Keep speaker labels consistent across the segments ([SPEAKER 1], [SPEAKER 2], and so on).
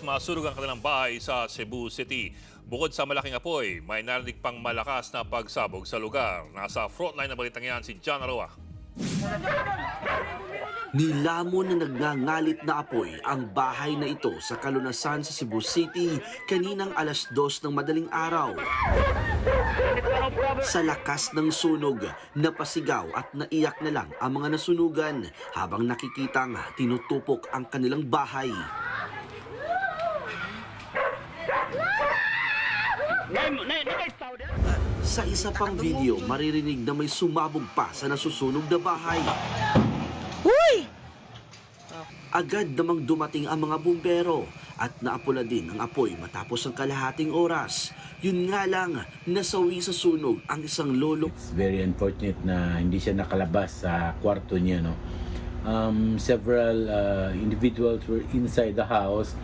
[SPEAKER 1] masunog ang kanilang bahay sa Cebu City. Bukod sa malaking apoy, may narinig pang malakas na pagsabog sa lugar. Nasa frontline na balitang yan si John Aroa.
[SPEAKER 2] Nilamon na nagngangalit na apoy ang bahay na ito sa kalunasan sa Cebu City kaninang alas 2 ng madaling araw. Sa lakas ng sunog, napasigaw at naiyak na lang ang mga nasunugan habang nakikitang tinutupok ang kanilang bahay. Sa isa pang video, maririnig na may sumabog pa sa nasusunog na bahay. Agad namang dumating ang mga bumbero at naapula din ang apoy matapos ang kalahating oras. Yun nga lang, nasawi sa sunog ang isang lolo.
[SPEAKER 3] It's very unfortunate na hindi siya nakalabas sa kwarto niya. No? Several individuals were inside the house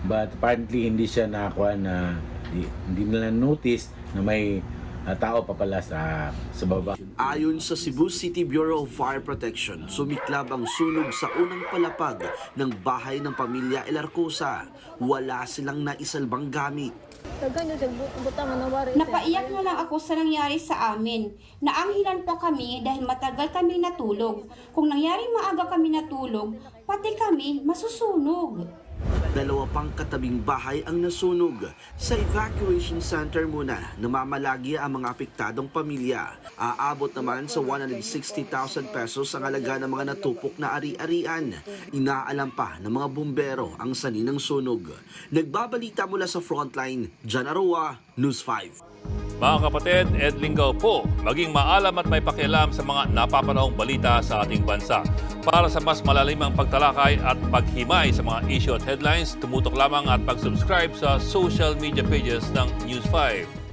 [SPEAKER 3] but apparently hindi siya nakakuha na hindi nila notice na may tao pa pala sa baba.
[SPEAKER 2] Ayon sa Cebu City Bureau of Fire Protection, sumiklab ang sunog sa unang palapag ng bahay ng pamilya Elarcosa. Wala silang naisalbang gamit.
[SPEAKER 4] Napaiyak na lang ako sa nangyari sa amin. Naanghilan pa kami dahil matagal kami natulog. Kung nangyaring maaga kami natulog, pati kami masusunog.
[SPEAKER 2] 2 pang katabing bahay ang nasunog. Sa evacuation center muna, namamalagi ang mga apektadong pamilya. Aabot naman sa 160,000 pesos ang halaga ng mga natupok na ari-arian. Inaalam pa ng mga bumbero ang sanhi ng sunog. Nagbabalita mula sa frontline, John Aroa, News 5.
[SPEAKER 1] Mga kapatid, Ed Lingaw po, maging maalam at may pakialam sa mga napapanahong balita sa ating bansa. Para sa mas malalimang pagtalakay at paghimay sa mga issue at headlines, tumutok lamang at pag-subscribe sa social media pages ng News 5.